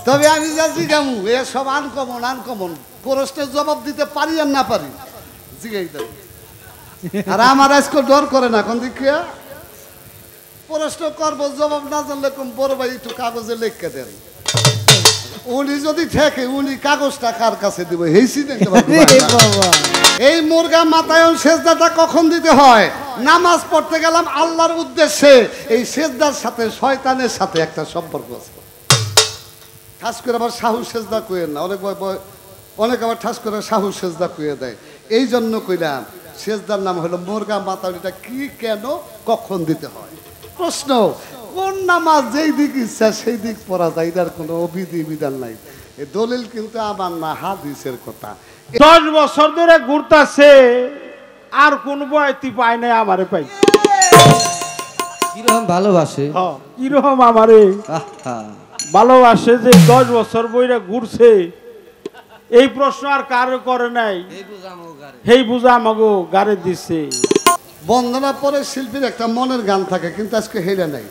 তবে আমি যা জিগামু এ সব আনকমন আনকমন, প্রশ্নের জবাব দিতে পারি আর না পারি জিগাই দেব। আর আমার আজকে ডর করে না কোন দিক প্রশ্ন করবো, জবাব না জানলে কোন বড় ভাই একটু কাগজে লিখে দেন। উনি যদি ঠেকে উনি কাগজটা কার কাছে দিব এই মুরগা মাতায়ন সেজদাটা কখন দিতে হয়? নামাজ পড়তে গেলাম আল্লাহর উদ্দেশ্যে, এই সেজদার সাথে শয়তানের সাথে একটা সম্পর্ক আছে। ঠাস করে আবার সাহু সেজদা কইেন না, অনেক আবার ঠাস করে সাহু সেজদা কইয়ে দেয়। এই জন্য কইলাম সেজদার নাম হলো মুরগা মাতায়ন। এটা কি, কেন, কখন দিতে হয়? প্রশ্ন, কোন নামাজ যেই দিক ইচ্ছা সেই দিক পড়া যায়, এটার কোনো বিধি বিধান নাই। এই দলিল কিন্তু আমার না, হাদিসের কথা। 10 বছর ধরে ঘুরতাছে আর কোন বয়তি পায় নাই, আমারে পাই। কিরকম ভালোবাসে, কিরকম আমারে ভালোবাসে যে 10 বছর বইরা ঘুরছে। এই প্রশ্ন আর কারো করে নাই, এই বুঝা আমাগো গারে দিছে। বন্দনা পরে শিল্পীর একটা মনের গান থাকে, কিন্তু আজকে হেরে নাই।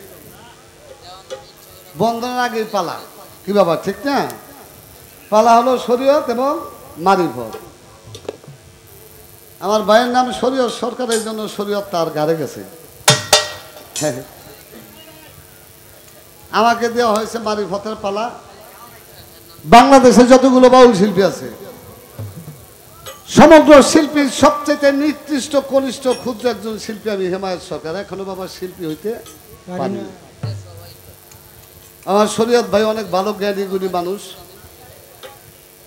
বন্দনার আগেই পালা, কি বাবা ঠিক না? পালা হলো শরীয়ত এবং মারিফত। আমার ভাইয়ের নাম শরীয়ত সরকার, এই জন্য শরীয়ত তার গাড়ে গেছে। আমাকে দেওয়া হয়েছে মারিফতের পালা। বাংলাদেশে যতগুলো বাউল শিল্পী আছে, সমগ্র শিল্পীর সবচেয়ে নিকৃষ্ট কনিষ্ঠ ক্ষুদ্র একজন শিল্পী আমি হেমায়েত সরকার। এখনো বাবা শিল্পী হইতে পারি। আমার শরীয়ত ভাই অনেক ভালো জ্ঞানী গুণী মানুষ।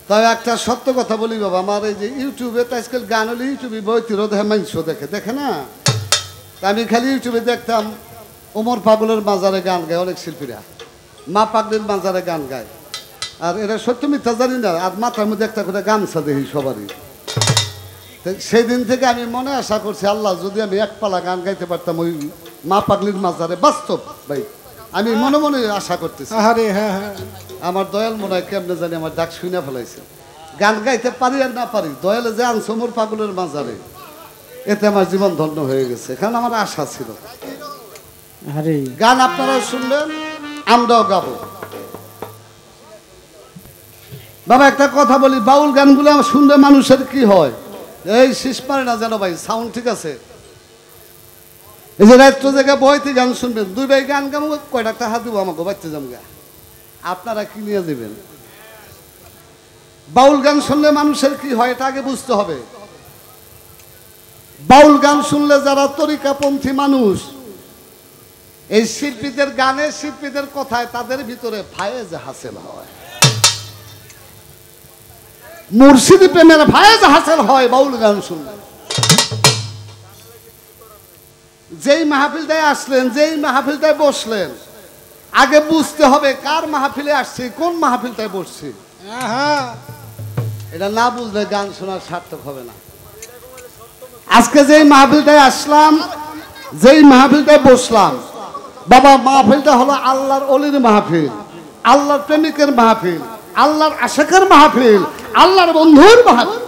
তাই একটা সত্য কথা বলি বাবা, আমার এই যে ইউটিউবে তো আজকাল গান হলে ইউটিউবে বইতিরও দেখে, মানুষ দেখে না। আমি খালি ইউটিউবে দেখতাম ওমর পাগলের মাজারে গান গায় অনেক শিল্পীরা, মা পাগলের মাজারে গান গায়। আর এরা সত্য মিথ্যা জানি না, আর মাথার মধ্যে একটা করে গামছা দেখি সবারই। সেই দিন থেকে আমি মনে আশা করছি, আল্লাহ যদি আমি এক পালা গান গাইতে পারতাম ওই মা পাগলির মাজারে। বাস্তব ভাই, আমি মনে মনে আশা করতেছি। আমার দয়াল মনে হয় কেমনে জানি আমার ডাক শুনে ফেলাইছে। গান গাইতে পারি আর না পারি, দয়ালে যে আনছে ওমর পাগলের মাজারে, এতে আমার জীবন ধন্য হয়ে গেছে। কারণ আমার আশা ছিল। গান আপনারা শুনবেন, আমরাও গাবো। বাবা একটা কথা বলি, বাউল গানগুলো শুনলে মানুষের কি হয়? এই শীষ পারে না যেন ভাই, সাউন্ড ঠিক আছে? এই যে রাত্র জায়গায় বইতে গান শুনবেন, 2 ভাই গান গাবো, কয়টা টাকা দিব আমাকে বাচ্চা জামগা, আপনারা কি নিয়ে দেবেন? বাউল গান শুনলে মানুষের কি হয় এটা আগে বুঝতে হবে। বাউল গান শুনলে যারা তরিকাপন্থী মানুষ, এই শিল্পীদের গানে, শিল্পীদের কথায় তাদের ভিতরে ফায়েজ হাসিল হয়, মুর্শিদি প্রেমের ফায়েজ হাসিল হয় বাউল গান শুনলে। যেই মাহফিলটায় আসলেন, যেই মাহফিলটায় বসলেন, আগে বুঝতে হবে কার মাহফিলে আসছি, কোন মাহফিলটায় বসছি। এটা না বুঝলে গান শোনার সার্থক হবে না। আজকে যেই মাহফিলটায় আসলাম, যেই মাহফিলটায় বসলাম, বাবা মাহফিলটা হলো আল্লাহর ওলির মাহফিল, আল্লাহর প্রেমিকের মাহফিল, আল্লাহর আশিকের মাহফিল, আল্লাহর বন্ধুর মাহফিল।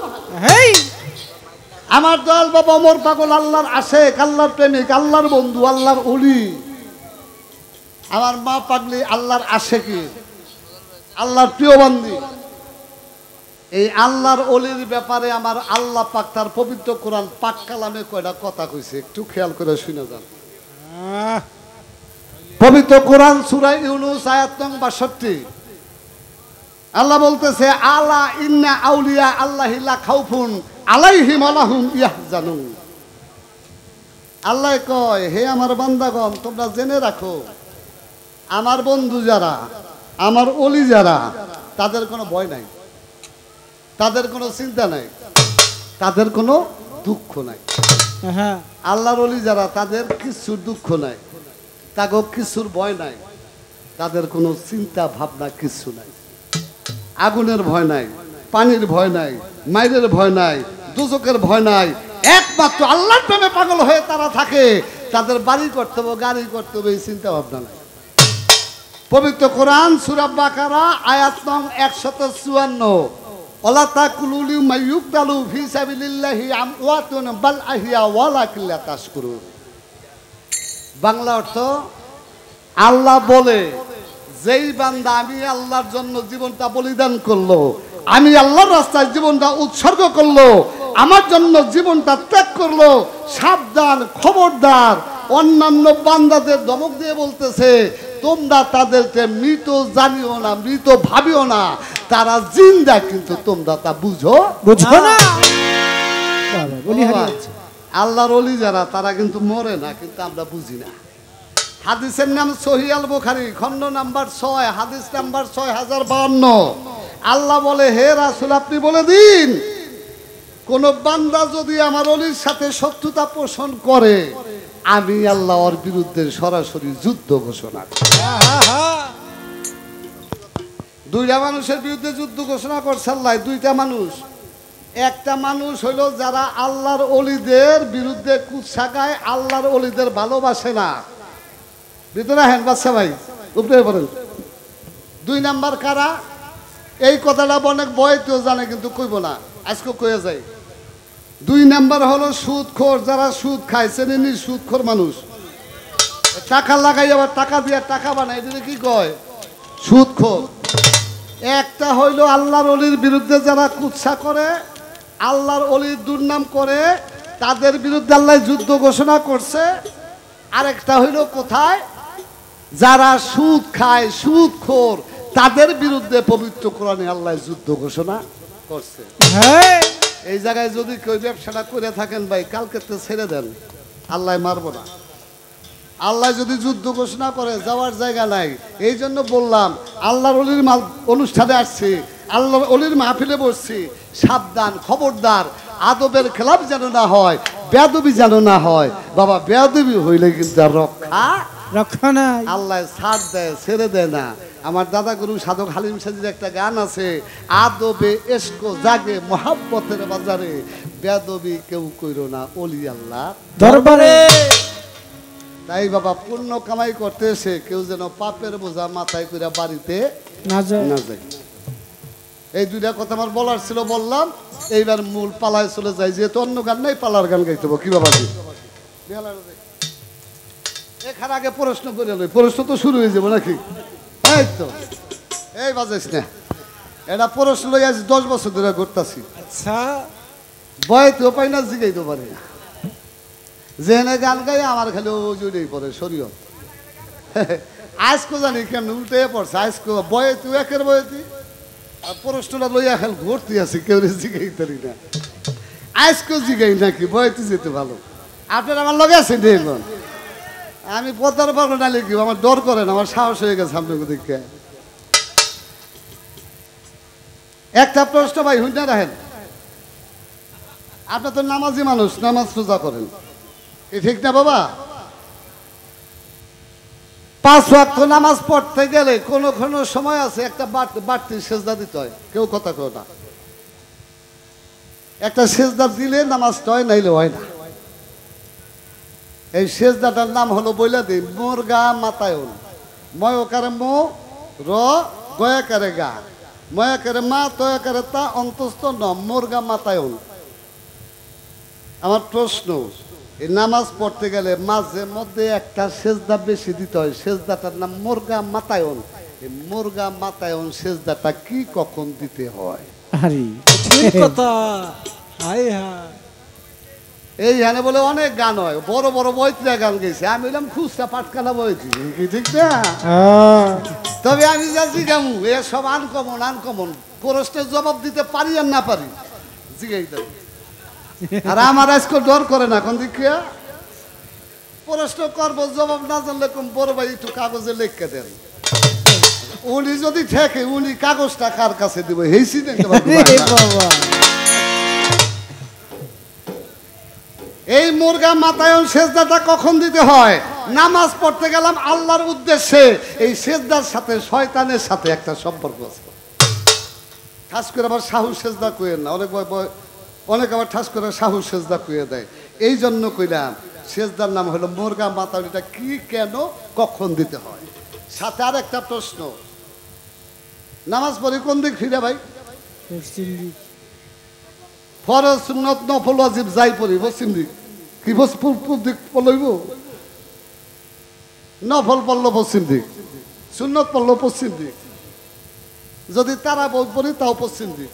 আমার দয়াল বাবা ওমর পাগল আল্লাহর আশিক, আল্লাহর প্রেমিক, আল্লাহর বন্ধু, আল্লাহর ওলি। আমার মা পাগলি আল্লাহর আশিকি, আল্লাহর প্রিয় বান্দি। এই আল্লাহর ওলির ব্যাপারে আমার আল্লাহ পাক তার পবিত্র কোরআন পাক কালামে কয়টা কথা কইছে, একটু খেয়াল করে শুনে যান। পবিত্র কোরআন সূরা ইউনূস আয়াত নং ৬২, আল্লাহ বলতেছে, আলা ইন্না আউলিয়া আল্লাহি লা খাউফুন আলাইহিম ওয়া লাহুম ইয়াহজানুন। আল্লাহ কয়, হে আমার বান্দাগণ, তোমরা জেনে রাখো, আমার বন্ধু যারা, আমার ওলি যারা, তাদের কোনো ভয় নাই, তাদের কোনো চিন্তা নাই, তাদের কোনো দুঃখ নাই। আল্লাহর ওলি যারা, তাদের কিছুর দুঃখ নাই, তাকে কিছুর ভয় নাই, তাদের কোনো চিন্তা ভাবনা কিছু নাই। আগুনের ভয় নাই, পানির ভয় নাই, মাইরের ভয় নাই, দুজকের ভয় নাই। একমাত্র আল্লাহর প্রেমে পাগল হয়ে তারা থাকে। তাদের বাড়ি করতে হবে, গাড়ি করতে হবে, এই চিন্তা ভাবনা নাই। পবিত্র কোরআন সূরা বাকারা আয়াত নং 154, ওয়ালা তাকুলু লিমা ইউকতালু ফি সাবিলিল্লাহি আমওয়াতুন বাল আহইয়া ওয়ালাকিন লা তাশকুরুন। বাংলা অর্থ, আল্লাহ বলে যেই বান্দা আমি আল্লাহর জন্য জীবনটা বলিদান করলো, আমি আল্লাহর রাস্তায় জীবনটা উৎসর্গ করলো, আমার জন্য জীবনটা ত্যাগ করলো, সাবধান, খবরদার। অন্যান্য বান্দাদের ধমক দিয়ে বলতেছে, তোমরা তাদেরকে মৃত জানিও না, মৃত ভাবিও না, তারা জিন্দা, কিন্তু তোমরা তা বুঝো না। আল্লাহর ওলি যারা তারা কিন্তু মরে না, কিন্তু আমরা বুঝি না। হাদিসের নাম সহিহ আল বুখারী, খণ্ড নাম্বার 6, হাদিস নাম্বার 6052। আল্লাহ বলে, হে রাসূল আপনি বলে দিন, কোন বান্দা যদি আমার ওলির সাথে শত্রুতা পোষণ করে, আমি আল্লাহ ওর বিরুদ্ধে সরাসরি যুদ্ধ ঘোষণা করি। দুইটা মানুষের বিরুদ্ধে যুদ্ধ ঘোষণা করছে আল্লাহ। দুইটা মানুষ, একটা মানুষ হইল যারা আল্লাহর ওলিদের বিরুদ্ধে কুৎসা গায়, আল্লাহর ওলিদের ভালোবাসে না। ভিতরে হেন বাচ্চা ভাই উপরে বলেন। 2 নাম্বার কারা? এই কথাটা অনেক বয়তেও জানে, কিন্তু কইব না, আজকে কয়ে যায়। 2 নাম্বার হলো সুদখোর, যারা সুদ খায়, চেনেনি সুদখোর মানুষ, টাকা লাগাই আবার টাকা দিয়ে টাকা বানায়, এটা কি কয়? সুদখোর। একটা হইল আল্লাহর ওলির বিরুদ্ধে যারা কুৎসা করে, আল্লাহর ওলির দুর্নাম করে, তাদের বিরুদ্ধে আল্লাহ যুদ্ধ ঘোষণা করছে। আরেকটা হইল কোথায়? যারা সুদ খায়, সুদখোর, তাদের বিরুদ্ধে পবিত্র কোরআনে আল্লাহ যুদ্ধ ঘোষণা করছে। এই জায়গায় যদি কেউ ব্যবসাটা করে থাকেন ভাই, কালকে তো ছেড়ে দেন, আল্লাহ মারবো না। আল্লাহ যদি যুদ্ধ ঘোষণা করে, যাওয়ার জায়গা নাই। এই জন্য বললাম, আল্লাহর ওলির অনুষ্ঠানে আসছি, আল্লাহর ওলির মাহফিলে বসছি, সাবধান, খবরদার, আদবের খেলাফ যেন না হয়, বেয়াদবি যেন না হয়। বাবা, বেয়াদবি হইলে কিন্তু আর রক্ষা নাই। আল্লাহ ছাড় দেয়, ছেড়ে দেয় না। আমার দাদা গুরু সাধক হালিম সাজির একটা গান আছে, আদবে এসকো জাগে মোহাব্বতের বাজারে, বেয়াদবি কেউ কইরো না ওলি আল্লাহ দরবারে। তাই বাবা, পুণ্য কামাই করতে এসে কেউ যেন পাপের বোঝা মাথায় করে বাড়িতে না যায়। এই 2টা কথা আমার বলার ছিল, বললাম। এইবার মূল পালায় চলে যাই, যেহেতু অন্য গান নাই, পালার গান গাইতে হবে। কি বাবা, এখানে আগে প্রশ্ন করে লই, প্রশ্ন তো শুরু হয়ে যাবো নাকি? এই তো, এই বাজাইস না, এটা প্রশ্ন লই আজ 10 বছর ধরে ঘুরতাছি। আচ্ছা, বয়তেও পাই না, জিগাইতে পারি না। যেনে গান গাই আমার খালি ওজনেই পড়ে শরীয়ত। আজকে জানি কেমন উল্টে পড়ছে। আজকে বয়তু একের বয়তি, আর প্রশ্নটা লইয়া খেল ঘুরতে আছি, কেউ জিগাইতারি না। আজকে জিগাই নাকি, বয়তি যেতে ভালো। আপনার আমার লগে আছেন দেখুন, আমি পদার পারবো না লিখি, আমার ডর করে না, আমার সাহস হয়ে গেছে আপনাকে দেখে। একটা প্রশ্ন ভাই হুইনা রাখেন, আপনার তো নামাজি মানুষ, নামাজ রোজা করেন, ঠিক না বাবা? 5 ওয়াক্ত নামাজ পড়তে গেলে কোনো কোনো সময় আছে একটা বাড়তি সেজদা দিতে হয়, কেউ কথা কেউ না। একটা সেজদা দিলে নামাজটা হয়, নাইলে হয় না। এই সেজদাটার নাম হলো, বইলা দিই, মুরগা মাতায়ন। ময়কারে মো, র গয়াকারে গা, ময়াকারে মা, তয়াকারে তা, অন্তস্থ ন, মুরগা মাতায়ন। আমার প্রশ্ন, এই নামাজ পড়তে গেলে মাঝে মধ্যে একটা সেজদা বেশি দিতে হয়, সেজদাটার নাম মুরগা মাতায়ন। এই মুরগা মাতায়ন সেজদাটা কি, কখন দিতে হয়? এই হানে বলে অনেক গান হয়, বড় বড় বইতরা গান গেছে, আমি বললাম খুচরা পাটকানা বইছি, ঠিক না? তবে আমি যা জিগামু, এ সব আনকমন আনকমন, প্রশ্নের জবাব দিতে পারি আর না পারি, জিগাইতে। আর আমার আজকে ডর করে না, কোন দিকে প্রশ্ন করবো, জবাব না জানলে কোন বড় ভাই একটু কাগজে লিখে দেন। উনি যদি ঠেকে, উনি কাগজটা কার কাছে দিব, হেসি দেখতে পারবো। এই মুরগা মাতায়ন সেজদাটা কখন দিতে হয়? নামাজ পড়তে গেলাম আল্লাহর উদ্দেশ্যে, এই সেজদার সাথে শয়তানের সাথে একটা সম্পর্ক আছে। খাস করে আবার সাহু সেজদা কইেন না, অনেক আবার ঠাস করে সাহু সেজদা কইয়ে দেয়। এই জন্য কইলাম সেজদার নাম হলো মুরগা মাতায়ন। এটা কি, কেন, কখন দিতে হয়? সাথে আর একটা প্রশ্ন, নামাজ পড়ি কোন দিক ফিরে ভাই? ফরজ সুন্নত নফল ওয়াজিব যাই পড়ি পশ্চিম দিক, কি পূর্ব দিক পড়লইব? নফল পড়লো পশ্চিম দিক, সুন্নত পড়লো পশ্চিম দিক, যদি তারা বই পড়ি তাও পশ্চিম দিক,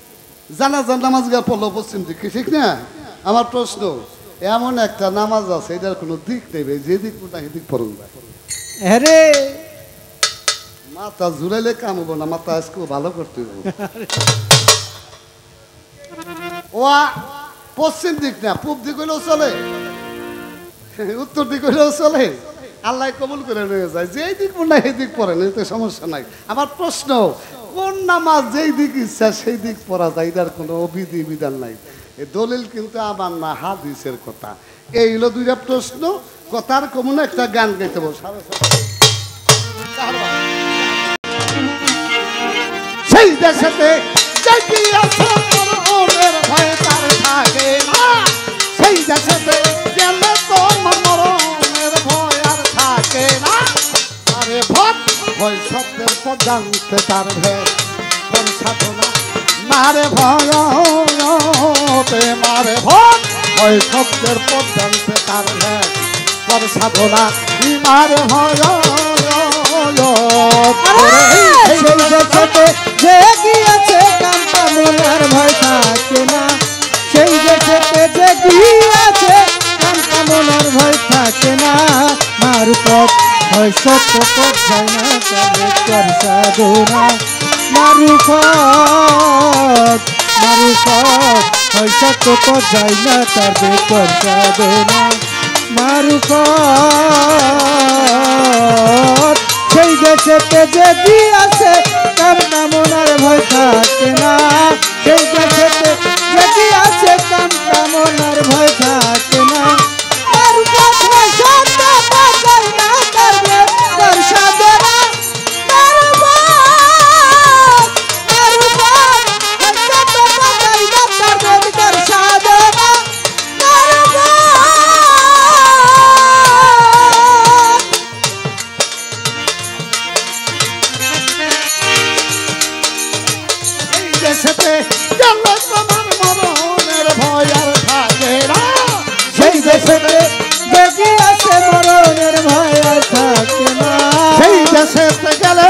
জানাজার নামাজ গিয়ে পড়লো পশ্চিম দিক, ঠিক না? আমার প্রশ্ন, এমন একটা নামাজ আছে এটার কোনো দিক নেবে, যে দিক না সেদিক পড়ুন না। আরে মাথা জুড়াইলে কাম হবো না, মাথা আজকে ভালো করতে হবে। ও পশ্চিম দিক না, পূব দিক হইলেও চলে, উত্তর দিক হইলেও চলে, আল্লাহ কবুল করে নিয়ে যায়। যেই দিক না সেই দিক পড়েন, এতে সমস্যা নাই। আমার প্রশ্ন, কোন নামাজ যেই দিক ইচ্ছা সেই দিক পড়া যায়, এটার কোনো বিধি বিধান নাই। এই দলিল কিন্তু আমার না, হাদিসের কথা। এই হলো দুইটা প্রশ্ন, কথার কমন একটা গান গাইতে বল। সেই দেশেতে ভয় তার থাকে না, সেই দেশেতে গেলে তো মরণের ভয় আর থাকে না। আরে ভট ভয় শব্দের পর জানতে তার ভেদ কোন সাধনা, মারে ভয় মারে ভট ভয় শব্দের পর জানতে তার ভেদ কোন সাধনা, মারে ভয়। যে গিয়েছে কান্তা মনের ভয় থাকে না, সেই দেশেতে যে গিয়েছে কান্তা মনের ভয় থাকে না। মারুপথ হয় সত্য পথ যায় না, তবে কর সাধনা। মারুপথ হয় সত্য পথ যায় না, তবে কর সাধনা। মারুপথ সেই দেশেতে যে দিয়েছে কান্তা মনের ভয় থাকে না, সেই দেশেতে যে দিয়েছে কান্তা মনের ভয় থাকে না। মারুপথ হয় সত্য পথ যায় না, তবে কর সাধনা। সেই দেশেতে বেশি আছে মরণের ভয় আর থাকে না, সেই দেশেতে গেলে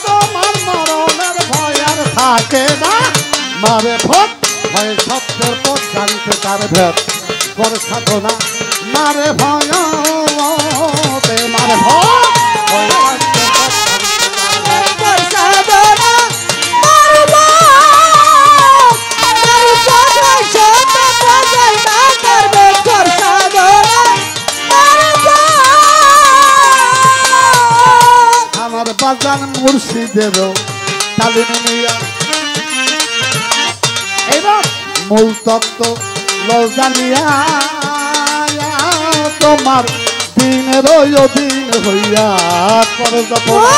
তোমার মরণের ভয় আর থাকে না। মারে ভট ভয় শব্দের পথ জানতে তার ভেদ কর সাধনা, মারে ভয় মারে ভট বাজান মুর্শিদেরও তালিম নিয়া এবার মূল তত্ত্ব লজানিয়া, তোমার দিনের দিন হইয়া কর জপনা।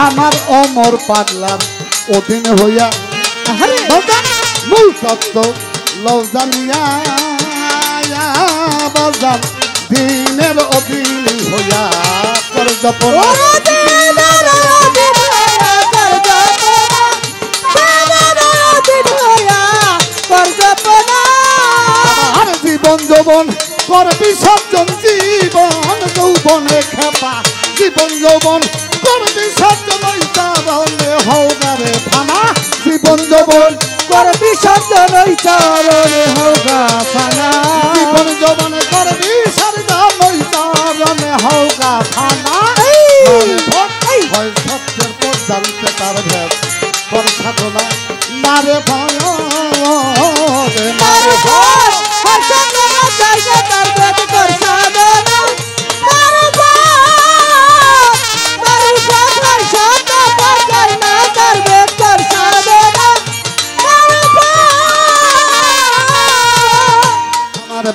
আমার অমর পাগলার অধীন হইয়া মূল তত্ত্ব লজানিয়া, বাজান দিনের অধীন হইয়া কর জপনা। আর জীবন যৌবন কর বিসর্জন, জীবন যৌবনে খেপা, জীবন যৌবন কর বিসর্জন, চরণে হৌগারে ফানা। জীবন যৌবন কর বিসর্জন, চরণে হৌগা ফানা। জীবন যৌবন কর বিসর্জন, চরণে হৌগা ফানা। ভয় সত্যের পথ জানতে তার ভেদ কর সাধনা, মারে ভয় মারে ভয়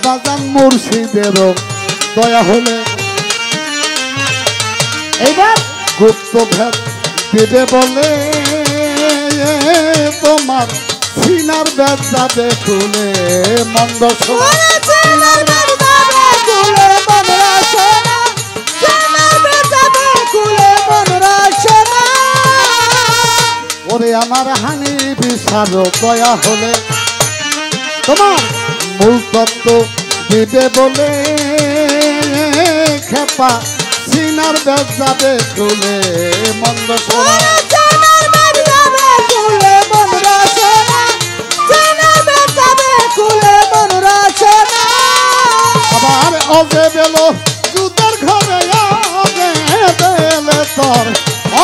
বাজান মুর্শিদেরও দয়া হলে এইবার গুপ্ত ভেদ দিবে বলে, তোমার সিনার বেজাবে খুলে মন্দ শোনা সিনার বেজাবে খুলে মনরা শোনা সিনার বেজাবে খুলে মনরা শোনা ওরে আমার হানি বিচার দয়া হলে তোমার মূল তত্ত্ব দিবে বলে খেপা সিনার বেজাবে খুলে মন্দ শোনা সিনার বেজাবে খুলে মনরা শোনা সিনার বেজাবে খুলে মনরা শোনা আবার অজে বেল জুতার ঘরে অজে বেলে তোর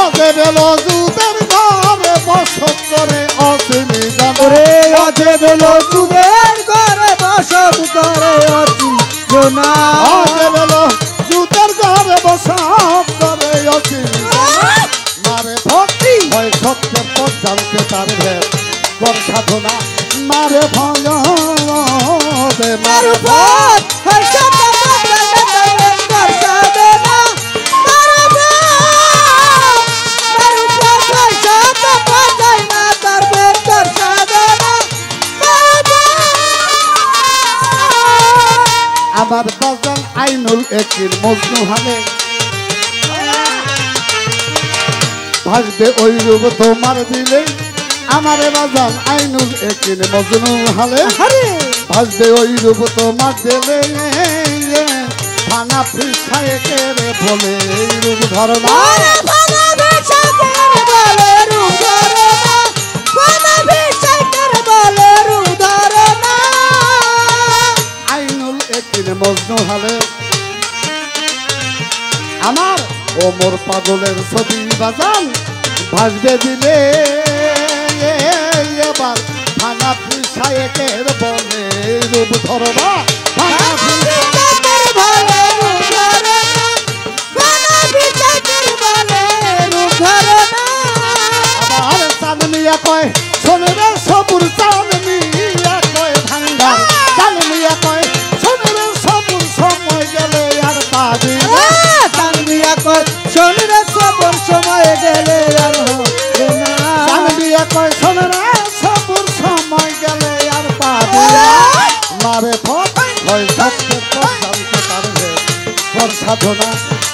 অজে বেল জুতার ঘরে বসত করে অচিনি জানরে অজে বেল জুদের ঘরে বসত করে অতি জোনা অজে বেল জুতার ঘরে বসত করে অচিনি মারে ভক্তি হয় সত্যের পথ জানতে তার ভেদ কর সাধনা মারে ভয় দে মারে মারুফত হয় সত্য পথ কর সাধনা মারুফত হয় সত্য পথ না তার কর সাধনা আমার বাজান আইনুল একির মজনু হালে ভাসবে ওই রূপ তোমার দিলে আমার বাজান আইনুল একির মজনু হালে হরে ভাসবে ওই রূপ তোমার দিলে থানা ফিসায় কেড়ে বলে এই রূপ ধরনা ওরে ভাঙা বেশাকের বলে রুধরনা ভাঙা বেশাকের বলে রুধরনা আইনুল একির মজনু হালে আমার ওমর পাগলের ছবি বাজান ভাসবে দিলে এবার থানা ফিসায় কেড়ে বলে এই রূপ ধরনা থানা বেশাকের বলে রুধরনা ভাঙা বেশাকের বলে রুধরনা আবার চাঁদনিয়া কয় শোনে রে সবুর চাঁদনিয়া কয় ভাঙ্গার চাঁদনিয়া কয় শোনে রে সবুর সময় গেলে আর পাবি চান্দিয়া কর শোনরে সবর সময় গেলে আর হবে না চাঁদনিয়া কয় শোনে রে সবুর সময় গেলে আর পাবি মারে ভয় হয় সত্যের পথ জানতে পারবে কর সাধনা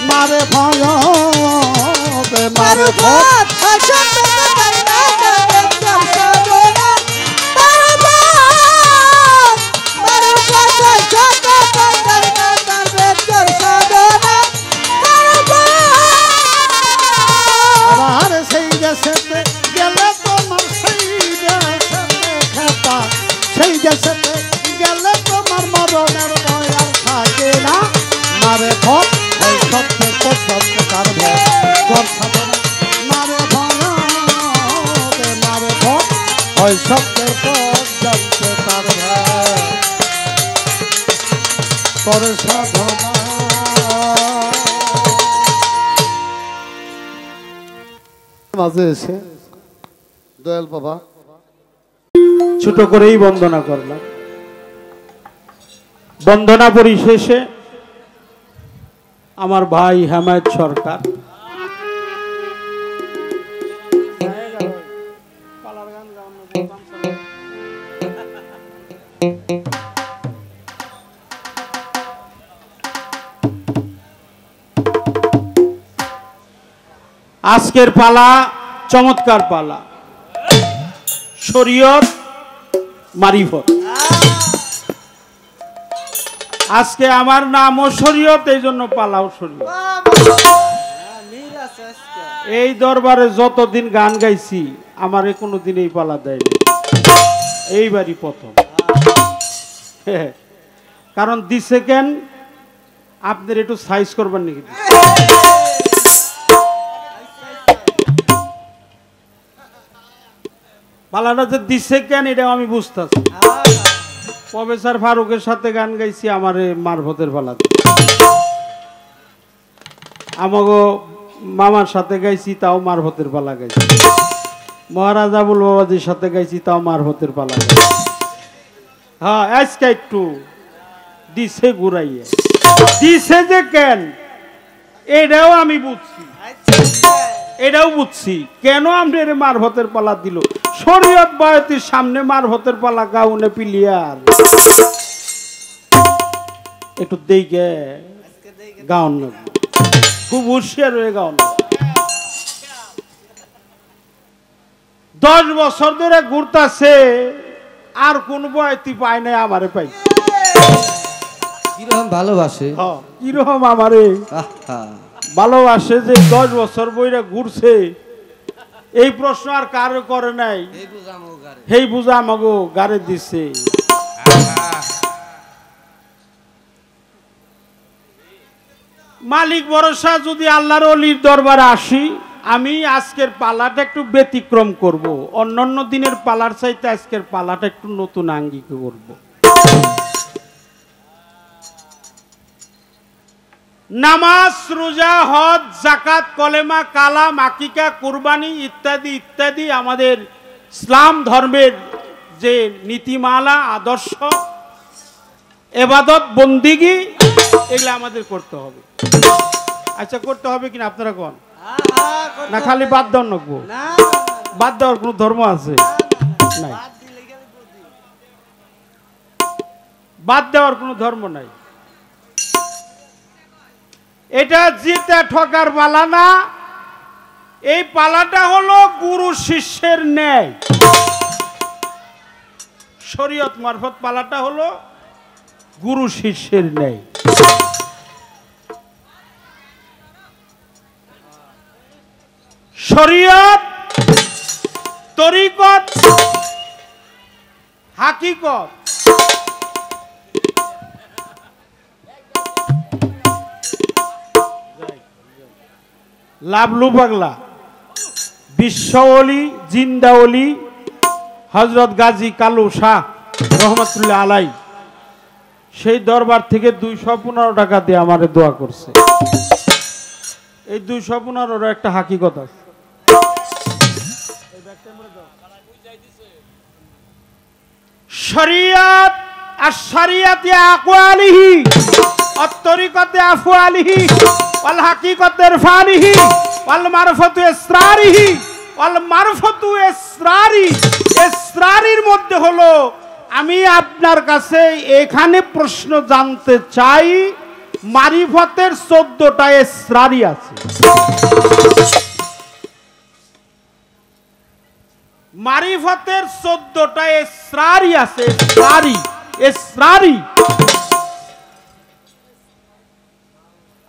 মারে ভয় দে মারে ভয় মারুফত হয় সত্য তার না তার কর সাধনা মারুফত হয় সত্য তার না তার কর সাধনা আমার সেই দেশেতে গেলে তোমার সেই দেশেতে খেপা সেই দেশেতে গেলে তোমার মরণের ভয় আর থাকে না মারে ভয় এই সত্যের পথ জানতে তার ভয় কর সাধনা মারে ভয় দে মারে ভয় ওই সত্যের পথ জানতে তার ভয় কর সাধনা মাঝে এসে দয়াল বাবা ছোট করেই বন্দনা করলাম। বন্দনা পরিশেষে আমার ভাই হেমায়েত সরকার আজকের পালা চমৎকার পালা, শরীয়ত মারিফত। আজকে আমার নামও শরীয়ত, এই জন্য পালাও শরীয়ত। এই দরবারে যতদিন গান গাইছি আমারে কোনোদিন এই পালা দেয়নি, এইবারই প্রথম। কারণ দিছে কেন, আপনার একটু সাইজ করবেন নাকি? পালাটা যে দিছে কেন এটা আমি বুঝতেছি। প্রফেসর ফারুকের সাথে গান গাইছি আমার মারফতের পালাতে, আমাগো মামার সাথে গাইছি তাও মারফতের পালা গাইছি, মহারাজ আবুল বাবাজির সাথে গাইছি তাও মারফতের পালা গাইছি। হ্যাঁ আজকে একটু দিছে ঘুরাইয়ে দিছে যে কেন এটাও আমি বুঝছি। এটাও বুঝছি কেন আমরা এর মারফতের পালা দিল। শরীয়ত বয়তির সামনে মারফতের পালা গাউনে পিলিয়ার একটু দেখে গাউন খুব হুঁশিয়ার হয়ে গাউন। 10 বছর ধরে ঘুরতাছে আর কোন বয়তি পায় নাই, আমারে পাই। কিরকম ভালোবাসে, কিরকম আমারে ভালোবাসে যে 10 বছর বইরা ঘুরছে। এই প্রশ্ন আর কারো করে নাই, হেই বুঝা আমাগো গারে দিছে। মালিক ভরসা যদি আল্লাহর ওলির দরবারে আসি, আমি আজকের পালাটা একটু ব্যতিক্রম করব। অন্যান্য দিনের পালার চাইতে আজকের পালাটা একটু নতুন আঙ্গিকে করব। নামাজ, রোজা, হজ, যাকাত, কলেমা, কালাম, আকিকা, কুরবানি ইত্যাদি ইত্যাদি আমাদের ইসলাম ধর্মের যে নীতিমালা, আদর্শ, ইবাদত, বন্দিগি, এগুলো আমাদের করতে হবে। আচ্ছা, করতে হবে কিনা আপনারা কোন? না খালি বাদ দেওয়ার নকবো? বাদ দেওয়ার কোন ধর্ম আছে? নাই, বাদ দেওয়ার কোন ধর্ম নাই। এটা জিতে ঠকার পালা না, এই পালাটা হলো গুরু শিষ্যের ন্যায়। শরীয়ত মারফত পালাটা হলো গুরু শিষ্যের ন্যায়। শরীয়ত, তরিকত, হাকিকত, লাভলু পাগলা, বিশ্বওলি, জিন্দাওলি হযরত গাজী কালু শাহ রহমাতুল্লাহ আলাই সেই দরবার থেকে 215 টাকা দিয়ে আমারে দোয়া করছে। এই 215 একটা হাকিকত আছে। শরিয়ত আর শরিয়তে আকওয়ালিহি আর তরিকতে আফওয়ালিহি ওয়াল হাকিকতে ইরফানিহি ওয়াল মারফাতু ইসরারিহি ওয়াল মারফাতু ইসরারি। ইসরারির মধ্যে হলো আমি আপনার কাছে এখানে প্রশ্ন জানতে চাই, মারিফতের 14টা ইসরারি আছে। মারিফতের 14টা ইসরারি আছে। ইসরারি, ইসরারি।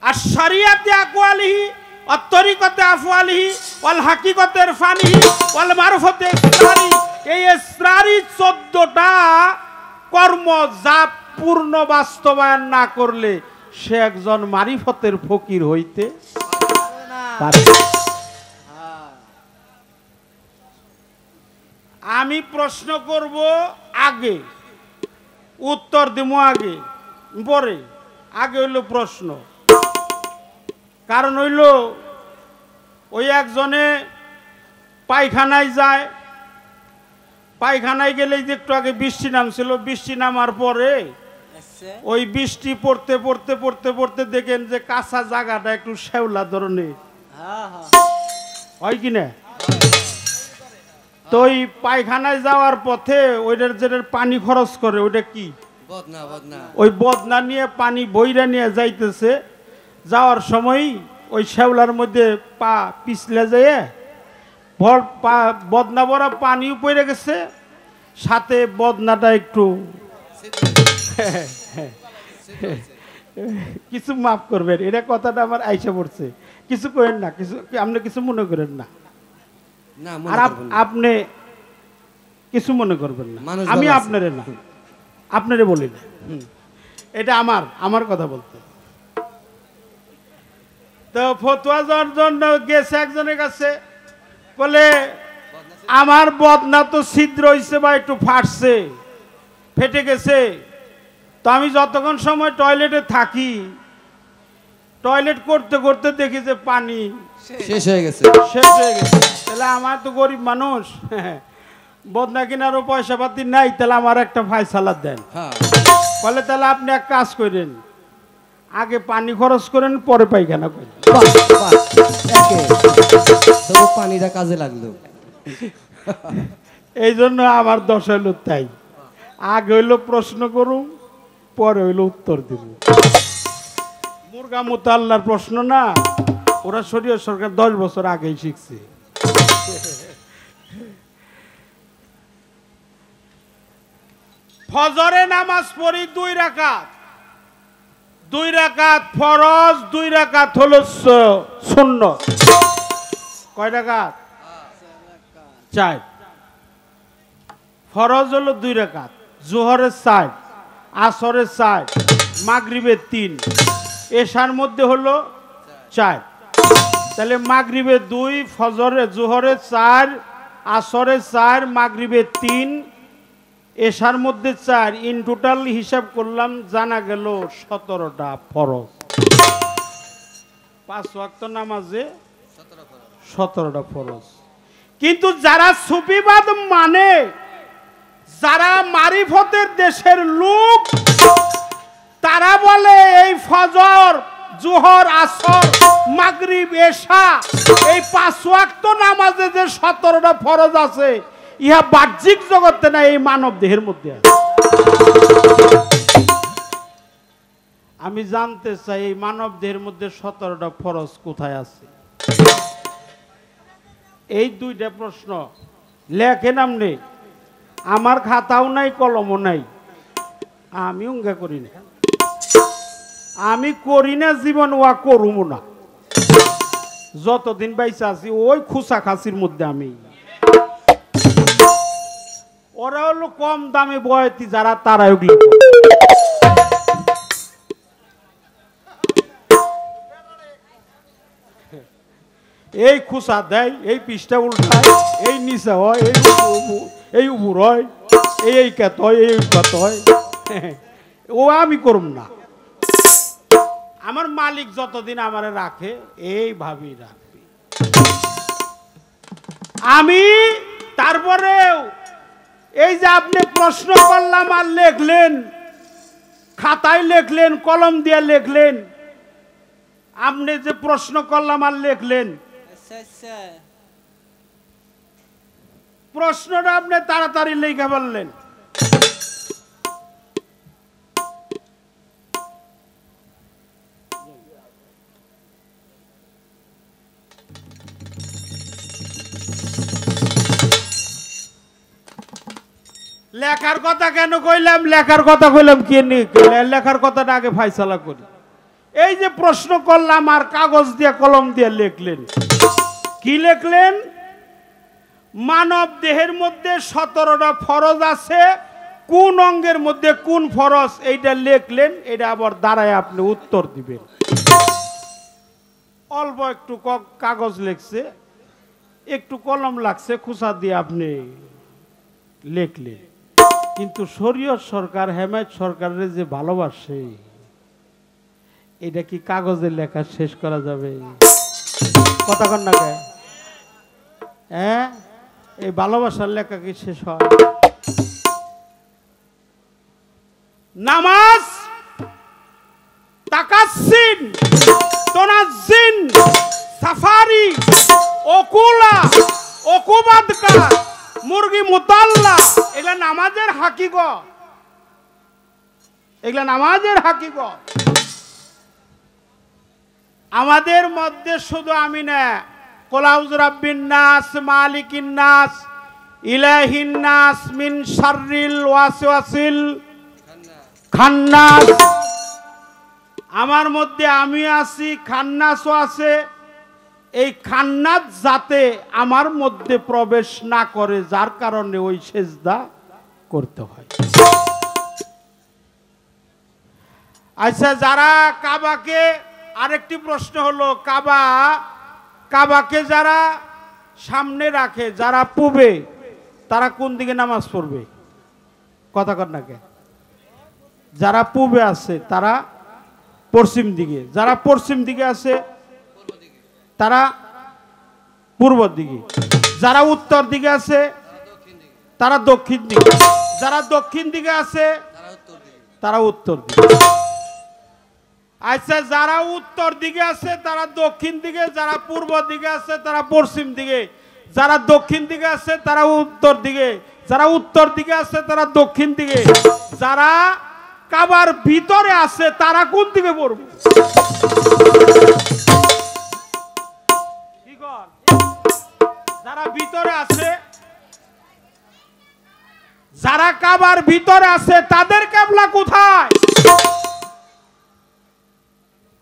আর শরিয়তে আকওয়ালিহি আর তরিকতে আফওয়ালিহি ওয়াল হাকিকতে ইরফানিহি ওয়াল মারফতে ইসরারি। এই ইসরারি 14টা কর্ম যা পূর্ণ বাস্তবায়ন না করলে সে একজন মারিফতের ফকির হইতে পারে। আমি প্রশ্ন করব আগে, উত্তর দিব আগে, পরে। আগে হইল প্রশ্ন। কারণ হইল ওই একজনে পায়খানায় যায়, পায়খানায় গেলে যে একটু আগে বৃষ্টি নামছিল, বৃষ্টি নামার পরে ওই বৃষ্টি পড়তে পড়তে পড়তে পড়তে দেখেন যে কাঁচা জায়গাটা একটু শ্যাওলা ধরনের হয় কিনা। তো ওই পায়খানায় যাওয়ার পথে ওইটার যেটার পানি খরচ করে ওইটা কি ওই বদনা নিয়ে পানি বইরা নিয়ে যাইতেছে। যাওয়ার সময় ওই শ্যাওলার মধ্যে পা পিছলে যায়, বদনা ভরা পানিও পড়ে গেছে, সাথে বদনাটা একটু কিছু মাফ করবেন, এটা কথাটা আমার আইসা পড়ছে। কিছু করেন না, কিছু আপনি কিছু মনে করেন না, আর আপনি কিছু মনে করবেন না। আমি আপনারে না, আপনারে বলি না, এটা আমার কথা বলতে। তো ফতোয়া দেওয়ার জন্য গেছে একজনের কাছে, বলে আমার বদনা তো ছিদ্র হয়েছে বা একটু ফাটছে, ফেটে গেছে। তো আমি যতক্ষণ সময় টয়লেটে থাকি, টয়লেট করতে করতে দেখি যে পানি শেষ হয়ে গেছে। তাহলে আমার তো গরিব মানুষ, বদনা কেনারও পয়সা পাতি নাই, তাহলে আমার একটা ফায়সালা দেন। বলে তাহলে আপনি এক কাজ করেন, আগে পানি খরচ করেন পরে পায়খানা করেন। বাহ, বাহ, একে। তবু পানিটা কাজে লাগলো। এই জন্য আমার দশা হইল তাই, আগে হইলো প্রশ্ন করুন পরে হইলো উত্তর দিব। মুরগা মতো আল্লাহর প্রশ্ন না, ওরা শরীয়ত সরকার 10 বছর আগেই শিখছে। ফজরে নামাজ পড়ি 2 রাকাত, 2 রাকাত ফরজ, 2 রাকাত হলো সুন্নত। কয় রাকাত? 4। ফরজ হলো 2 রাকাত, জোহরের 4, আসরের 4, মাগরিবের 3, এশার মধ্যে হলো 4। তাহলে মাগরিবের 2, ফজরে জোহরের 4, আসরের 4, মাগরিবের 3, এশার মধ্যে 4, ইন টোটাল হিসাব করলাম, জানা গেল 17টা ফরজ। 5 ওয়াক্ত নামাজে 17টা ফরজ। কিন্তু যারা সুফিবাদ মানে, যারা মারিফতের দেশের লোক, তারা বলে এই ফজর, জোহর, আসর, মাগরিব, এশা এই 5 ওয়াক্ত নামাজে যে 17টা ফরজ আছে, ইহা বাহ্যিক জগতে না, এই মানব দেহের মধ্যে আছে। আমি জানতে চাই এই মানব দেহের মধ্যে 17টা ফরজ কোথায় আছে? এই 2টা প্রশ্ন লেখেন আপনি। আমার খাতাও নাই, কলমও নাই, আমি উঙ্গা করি না, আমি করি না, জীবন ওয়া করুমও না। যতদিন বাইসা আছি ওই খুসা খাসির মধ্যে আমি। ওরা হলো কম দামে বয়তি যারা, তারা ওগুলো এই খুসা দেয়, এই পৃষ্ঠা উল্টায়, এই নিচে হয়, এই উপর হয়, এই কাত হয়, এই কাত হয়। ও আমি করুম না। আমার মালিক যতদিন আমারে রাখে এইভাবেই রাখবে। আমি তারপরেও এই যে আপনি প্রশ্ন করলাম আর লেখলেন, খাতায় লেখলেন, কলম দিয়ে লেখলেন, আপনি যে প্রশ্ন করলাম আর লেখলেন, প্রশ্নটা আপনি তাড়াতাড়ি লিখে বললেন। লেখার কথা কেন কইলাম? লেখার কথা কইলাম কি লেখার কথাটা আগে ফাইসালা করি। এই যে প্রশ্ন করলাম আর কাগজ দিয়ে কলম দিয়ে লিখলেন, কি লিখলেন? মানব দেহের মধ্যে 17টা ফরজ আছে, কোন অঙ্গের মধ্যে কোন ফরজ, এইটা লিখলেন। এটা আবার দাঁড়ায় আপনি উত্তর দিবেন। অল্প একটু কাগজ লিখছে, একটু কলম লাগছে, খুসা দিয়ে আপনি লিখলেন। কিন্তু শরীয়ত সরকার, হেমায়েত সরকারের যে ভালোবাসে, এটা কি কাগজের লেখা শেষ করা যাবে? কথা কন না গায়ে? হ্যাঁ, এই ভালোবাসার লেখা কি শেষ হয়? নামাজ তাকাসসিন, তোনাজ্জিন, সাফারি, ওকুলা, ওকুবাদকা, মুরগি মুতাল্লা, এগুলা নামাজের হাকিকত, এগুলা নামাজের হাকিকত। আমাদের মধ্যে শুধু আমি না, কুলাউজ রাব্বিন নাস, মালিকিন নাস, ইলাহিন নাস, মিন শাররিল ওয়াসওয়াসিল খান্নাস, আমার মধ্যে আমি আছি, খান্নাসও আছে। এই খান্নাস যাতে আমার মধ্যে প্রবেশ না করে, যার কারণে ওই সেজদা করতে হয়। আচ্ছা, যারা কাবাকে, আরেকটি প্রশ্ন হলো, কাবাকে যারা সামনে রাখে, যারা পূবে, তারা কোন দিকে নামাজ পড়বে? কথা কর না কে? যারা পূবে আছে তারা পশ্চিম দিকে, যারা পশ্চিম দিকে আছে তারা পূর্ব দিকে, যারা উত্তর দিকে আছে তারা দক্ষিণ দিকে, যারা দক্ষিণ দিকে আছে তারা উত্তর দিকে। আচ্ছা, যারা উত্তর দিকে আছে তারা দক্ষিণ দিকে, যারা পূর্ব দিকে আছে তারা পশ্চিম দিকে, যারা দক্ষিণ দিকে আছে তারা উত্তর দিকে, যারা উত্তর দিকে আছে তারা দক্ষিণ দিকে, যারা কাবার ভিতরে আছে তারা কোন দিকে পড়বে? যারা ভিতরে আছে, যারা কাবার ভিতরে আছে তাদের কিবলা কোথায়?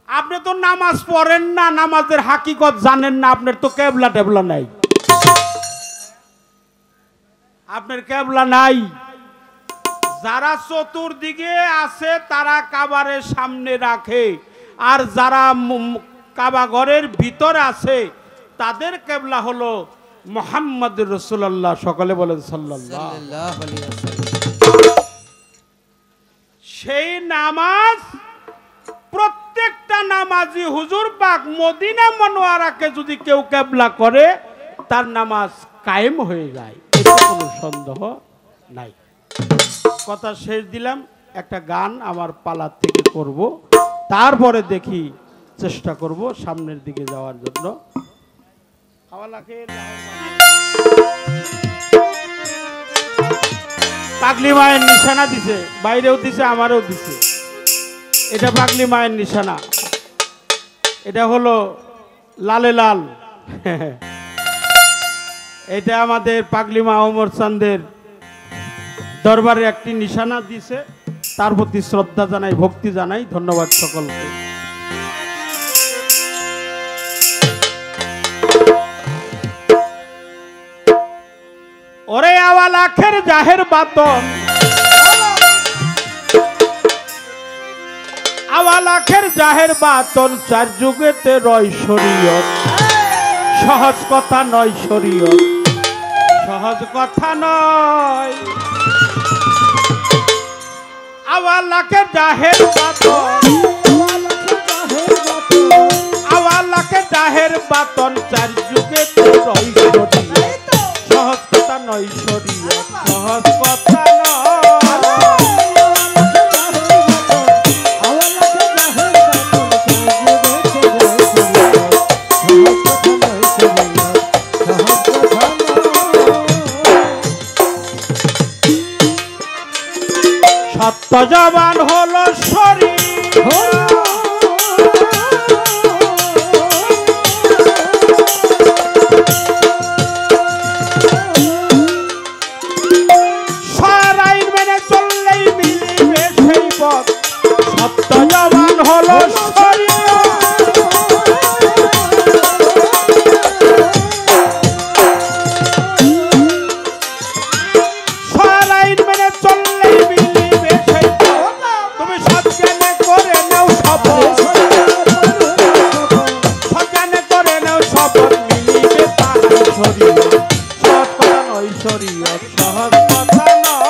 আপনি তো নামাজ পড়েন না, নামাজের হাকিকত জানেন না, আপনার তো কিবলা টেবলা নাই, আপনার কিবলা নাই। যারা চতুর্দিকে আছে তারা কাবারের সামনে রাখে, আর যারা কাবা ঘরের ভিতরে আছে তাদের কিবলা হলো মুহাম্মদুর রাসূলুল্লাহ। সকলে বলেন সাল্লাল্লাহু আলাইহি ওয়াসাল্লাম। সেই নামাজ প্রত্যেকটা নামাজি হুজুর পাক মদিনা মুনাওয়ারাকে যদি কেউ কিবলা করে তার নামাজ কায়েম হয়ে যায়, এতে কোনো সন্দেহ নাই। কথা শেষ দিলাম, একটা গান আমার পালার থেকে করব, তারপরে দেখি চেষ্টা করব সামনের দিকে যাওয়ার জন্য। পাগলি মায়ের নিশানা দিছে, বাইরেও দিছে আমারও দিছে, এটা পাগলি মায়ের নিশানা, এটা হলো লালে লাল। এটা আমাদের পাগলি মা ওমর চাঁদের দরবারে একটি নিশানা দিছে, তার প্রতি শ্রদ্ধা জানাই, ভক্তি জানাই। ধন্যবাদ সকলকে। ওরে আওয়াল আখের জাহের বাতন, আওয়াল আখের জাহের বাতন, চার যুগেতে রয় শরীয়ত, সহজ কথা নয় শরীয়ত, সহজ কথা নয়। আওয়াল আখের জাহের বাতন, আওয়াল আখের জাহের বাতন, চার যুগেতে রয় শরীয়ত, সহজ কথা নয় শরীয়ত, সহজ কথা নয়। সত্য জবান হলো শরীর, সারাইন মেনে চললেই মিলিবে সেই পথ। সত্য জবান হলো শরীর, সারাইন মেনে চললেই মিলিবে সেই পথ। তুমি সজ্ঞানে করে নাও শপথ, সজ্ঞানে করে নাও শপথ, মিলিবে তাহার শরীয়ত, সৎ কথা নয় শরীয়ত, সহজ কথা নয়।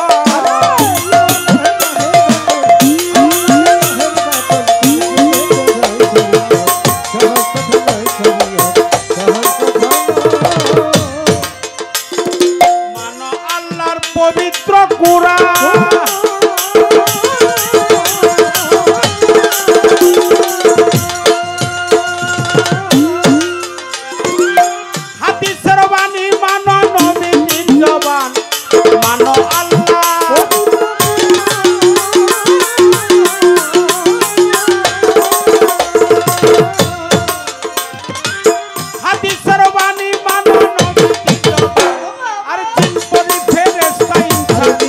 মানো আল্লাহর পবিত্র কুরআন, হাদিসের বাণী মানো, নবীর জবান মানো। আল্লাহ হাদিসের বাণী মানো, নবীর জবান। আর জিন পরি ফেরেশতা ইনসান,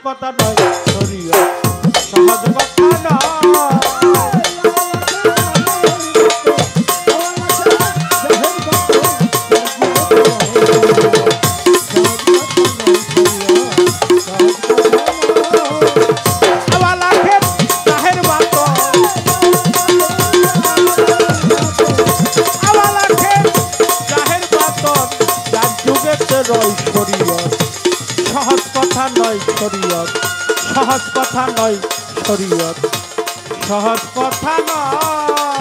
কথা নয় শরীয়ত সহজ কথা নয় সহজ কথা নয় শরীয়ত সহজ কথা নয় শরীয়ত সহজ কথা নয়